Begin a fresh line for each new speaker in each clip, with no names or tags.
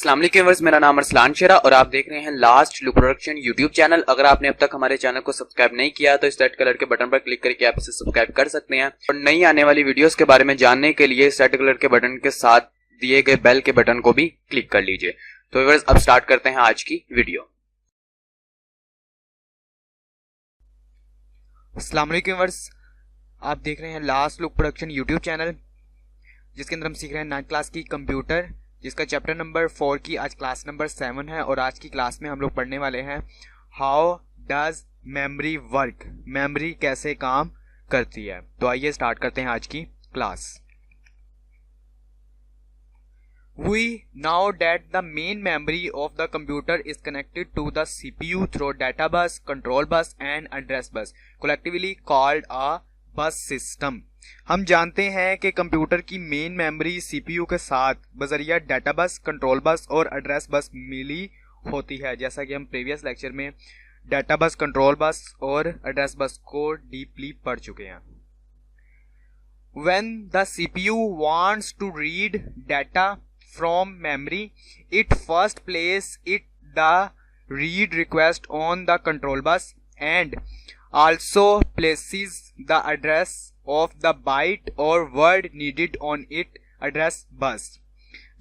अस्सलाम वालेकुम व्यूअर्स, मेरा नाम अरसलान शेरा और आप देख रहे हैं last look production YouTube channel. अगर आपने अब तक हमारे चैनल को सब्सक्राइब नहीं किया तो इस रेड कलर के बटन पर क्लिक करके आप इसे सब्सक्राइब कर सकते हैं और नई आने वाली वीडियोस के बारे में जानने के लिए इस रेड कलर के बटन के साथ दिए गए बेल के बटन को भी क्लिक कर लीजिए। तो व्यूअर्स, अब स्टार्ट करते हैं आज की वीडियो।
अस्सलाम वालेकुम व्यूअर्स, आप देख रहे हैं last look production YouTube channel, जिसके अंदर हम सीख रहे हैं 9th क्लास की कंप्यूटर, जिसका चैप्टर नंबर 4 की आज क्लास नंबर 7 है। और आज की क्लास में हम लोग पढ़ने वाले हैं how does memory work, memory कैसे काम करती है। तो आइए स्टार्ट करते हैं आज की class. We know that the main memory of the computer is connected to the CPU through data bus, control bus and address bus, collectively called a bus system। हम जानते हैं कि कंप्यूटर की मेन मेमोरी सीपीयू के साथ बजरिया data बस, control bus और address bus मिली होती है, जैसा कि हम प्रीवियस लेक्चर में डाटा बस, कंट्रोल बस और एड्रेस बस को डीपली पढ़ चुके हैं। When the CPU wants to read data from memory, it first places the read request on the control bus and also places the address of the byte or word needed on its address bus।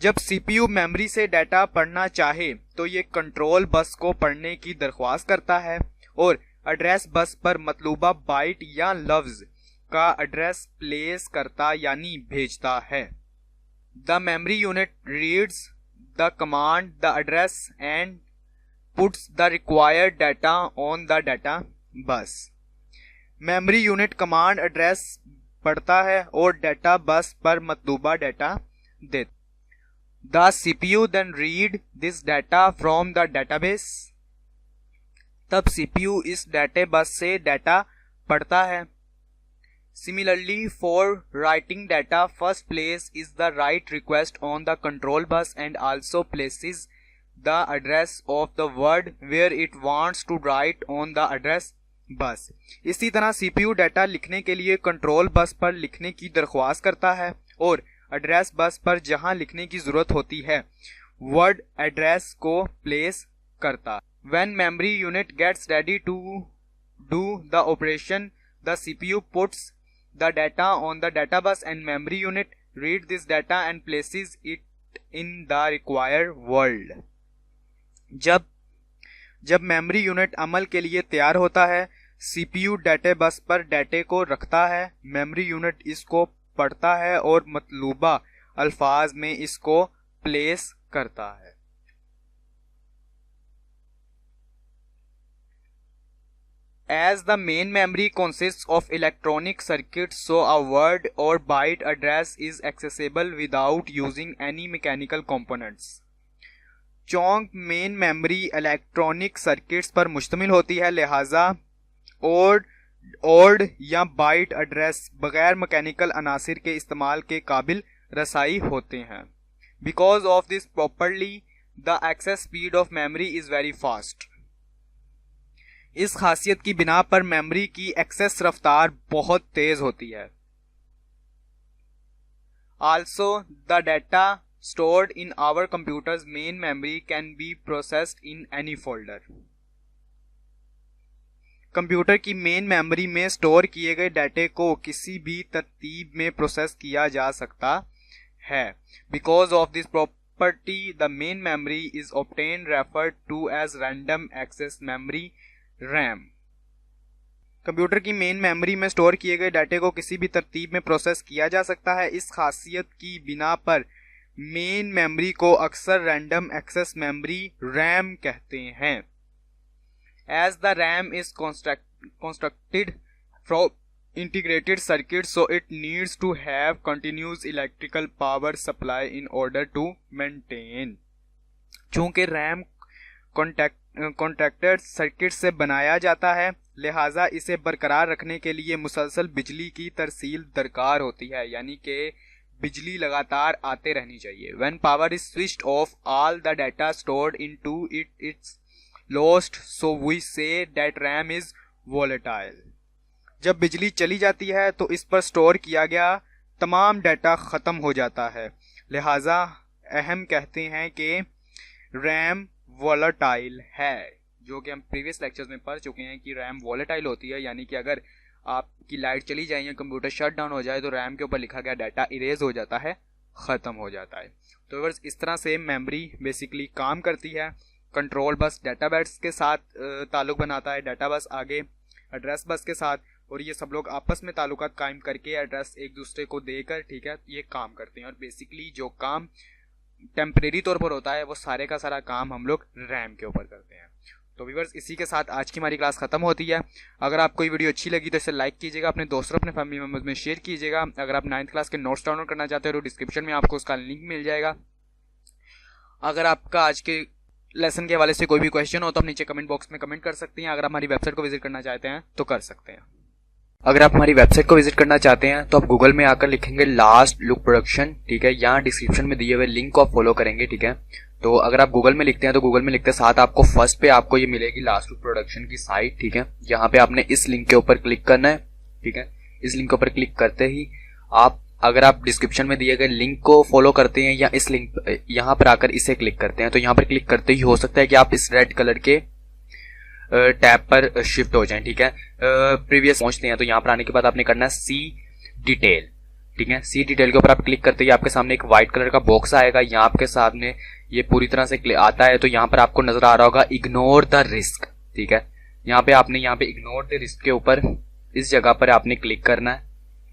जब CPU memory से data पढ़ना चाहे तो ये control bus को पढ़ने की दरख्वास्त करता है और एड्रेस बस पर मतलूबा बाइट या लफ्ज का एड्रेस प्लेस करता यानी भेजता है। The memory unit reads the command, the address and puts the required data on the data bus। Memory unit command address पढ़ता है और डाटा बस पर मतलूबा डाटा देता। The CPU then read this data from the database। तब CPU इस data बस से डाटा पढ़ता है। Similarly, for writing data, first place is the write request on the control bus and also places the address of the word where it wants to write on the address bus। इसी तरह CPU data लिखने के लिए control bus पर लिखने की दरख्वास्त करता है और एड्रेस बस पर जहां लिखने की जरूरत होती है वर्ड एड्रेस को प्लेस करता। When memory unit gets ready to do the operation, the CPU puts the data on the data bus and memory unit read this data and places it in the required world। जब memory unit अमल के लिए तैयार होता है, CPU data बस पर डाटे को रखता है, मेमोरी यूनिट इसको पढ़ता है और मतलूबा अल्फाज में इसको प्लेस करता है। As the main memory consists of electronic circuits, so a word or byte address is accessible without using any mechanical components। चौंक मेन मेमोरी इलेक्ट्रॉनिक सर्किट्स पर मुश्तमिल होती है, लिहाजा ओड या बाइट एड्रेस बगैर मैकेनिकल अनासिर के इस्तेमाल के काबिल रसाई होते हैं। Because of this properly, the access speed of memory is very fast। इस खासियत की बिना पर मेमोरी की एक्सेस रफ्तार बहुत तेज होती है। Also, the data stored in our computer's main memory can be processed in any folder। Computer की मेन मेमोरी में स्टोर किए गए डाटे को किसी भी तरतीब में प्रोसेस किया जा सकता है। Because of this property, the main memory is often referred to as random access memory, RAM. Computer की मेन मेमोरी में स्टोर किए गए डाटे को किसी भी तरतीब में प्रोसेस किया जा सकता है। इस खासियत की बिना पर मेन मेमोरी को अक्सर रैंडम एक्सेस मेमोरी रैम कहते हैं। As the RAM is constructed from integrated circuits, so it needs to have continuous electrical power supply in order to maintain। चूंकि रैम कॉन्ट्रैक्टेड सर्किट से बनाया जाता है, लिहाजा इसे बरकरार रखने के लिए मुसलसल बिजली की तरसील दरकार होती है, यानी कि बिजली लगातार आते रहनी चाहिए। When power is switched off, all the data stored into it is lost, so we say that RAM is volatile। जब बिजली चली जाती है तो इस पर स्टोर किया गया तमाम डाटा खत्म हो जाता है, लिहाजा अहम कहते हैं कि रैम वॉलेटाइल है, जो कि हम प्रीवियस लेक्चर्स में पढ़ चुके हैं कि रैम वॉलेटाइल होती है, यानी कि अगर आपकी लाइट चली जाए या कंप्यूटर शट डाउन हो जाए तो रैम के ऊपर लिखा गया डाटा इरेज हो जाता है, ख़त्म हो जाता है। तो व्यूअर्स इस तरह से मेमोरी बेसिकली काम करती है। कंट्रोल बस डाटा बस के साथ ताल्लुक़ बनाता है, डाटा बस आगे एड्रेस बस के साथ, और ये सब लोग आपस में ताल्लुकात कायम करके एड्रेस एक दूसरे को देकर, ठीक है, ये काम करते हैं। और बेसिकली जो काम टेम्परेरी तौर पर होता है वो सारे का सारा काम हम लोग रैम के ऊपर करते हैं। तो व्यूअर्स इसी के साथ आज की हमारी क्लास खत्म होती है। अगर आपको ये वीडियो अच्छी लगी तो इसे लाइक कीजिएगा, अपने दोस्तों अपने फैमिली मेम्बर्स में शेयर कीजिएगा। अगर आप 9th क्लास के नोट्स डाउनलोड करना चाहते हो तो डिस्क्रिप्शन में आपको उसका लिंक मिल जाएगा। अगर आपका आज के लेसन के हवाले से कोई भी क्वेश्चन हो तो आप नीचे कमेंट बॉक्स में कमेंट कर सकते हैं। अगर आप हमारी वेबसाइट को विजिट करना चाहते हैं तो कर सकते हैं।
अगर आप हमारी वेबसाइट को विजिट करना चाहते हैं तो आप गूगल में आकर लिखेंगे लास्ट लुक प्रोडक्शन, ठीक है, यहाँ डिस्क्रिप्शन में दिए हुए लिंक को आप फॉलो करेंगे, ठीक है। तो अगर आप गूगल में लिखते हैं तो गूगल में लिखते साथ आपको फर्स्ट पे आपको ये मिलेगी लास्ट लुक प्रोडक्शन की साइट, ठीक है। यहाँ पे आपने इस लिंक के ऊपर क्लिक करना है, ठीक है। इस लिंक के ऊपर क्लिक करते ही अगर आप डिस्क्रिप्शन में दिए गए लिंक को फॉलो करते हैं या इस लिंक यहाँ पर आकर इसे क्लिक करते हैं तो यहाँ पर क्लिक करते ही हो सकता है कि आप इस रेड कलर के टैब पर शिफ्ट हो जाएं, ठीक है। प्रीवियस पहुंचते हैं तो यहाँ पर आने के बाद आपने करना है सी डिटेल, ठीक है। सी डिटेल के ऊपर आप क्लिक करते ही आपके सामने एक व्हाइट कलर का बॉक्स आएगा, यहाँ आपके सामने ये पूरी तरह से आता है। तो यहाँ पर आपको नजर आ रहा होगा इग्नोर द रिस्क, ठीक है। यहाँ पे इग्नोर द रिस्क के ऊपर इस जगह पर आपने क्लिक करना है,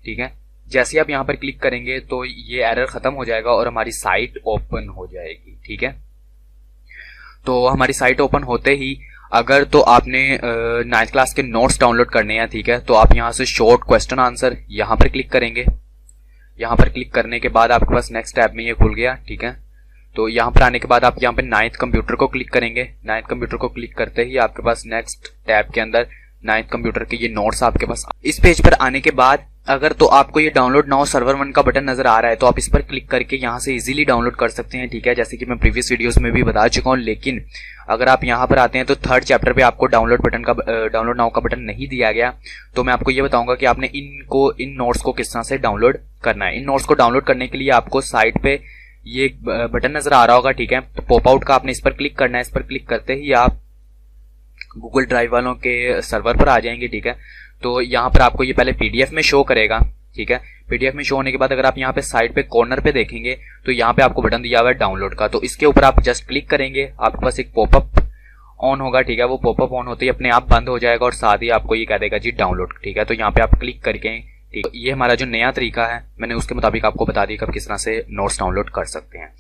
ठीक है। जैसे ही आप यहाँ पर क्लिक करेंगे तो ये एरर खत्म हो जाएगा और हमारी साइट ओपन हो जाएगी, ठीक है। तो हमारी साइट ओपन होते ही अगर तो आपने 9th क्लास के नोट्स डाउनलोड करने हैं, ठीक है, तो आप यहाँ से शॉर्ट क्वेश्चन आंसर यहाँ पर क्लिक करेंगे। यहाँ पर क्लिक करने के बाद आपके पास नेक्स्ट टैब में ये खुल गया, ठीक है। तो यहाँ पर आने के बाद आप यहाँ पे 9th कंप्यूटर को क्लिक करेंगे। 9th कंप्यूटर को क्लिक करते ही आपके पास नेक्स्ट टैब के अंदर 9th कंप्यूटर के ये नोट्स आपके पास। इस पेज पर आने के बाद अगर तो आपको ये डाउनलोड नाउ सर्वर 1 का बटन नजर आ रहा है तो आप इस पर क्लिक करके यहाँ से इजीली डाउनलोड कर सकते हैं, ठीक है, जैसे कि मैं प्रीवियस वीडियोस में भी बता चुका हूँ। लेकिन अगर आप यहाँ पर आते हैं तो 3rd चैप्टर पे आपको डाउनलोड नाउ का बटन नहीं दिया गया, तो मैं आपको ये बताऊंगा कि आपने इन नोट्स को किस तरह से डाउनलोड करना है। इन नोट्स को डाउनलोड करने के लिए आपको साइट पे ये बटन नजर आ रहा होगा, ठीक है। तो पॉप आउट का आपने इस पर क्लिक करना है। इस पर क्लिक करते ही आप गूगल ड्राइव वालों के सर्वर पर आ जाएंगे, ठीक है। तो यहाँ पर आपको ये पहले पीडीएफ में शो करेगा, ठीक है। पीडीएफ में शो होने के बाद अगर आप यहाँ पे साइड पे कॉर्नर पे देखेंगे तो यहाँ पे आपको बटन दिया हुआ है डाउनलोड का, तो इसके ऊपर आप जस्ट क्लिक करेंगे। आपके पास एक पॉपअप ऑन होगा, ठीक है। वो पॉपअप ऑन होते ही अपने आप बंद हो जाएगा और साथ ही आपको ये कह देगा जी डाउनलोड, ठीक है। तो यहाँ पे आप क्लिक करके, ठीक है, ये हमारा जो नया तरीका है मैंने उसके मुताबिक आपको बता दिया कि आप किस तरह से नोट्स डाउनलोड कर सकते हैं।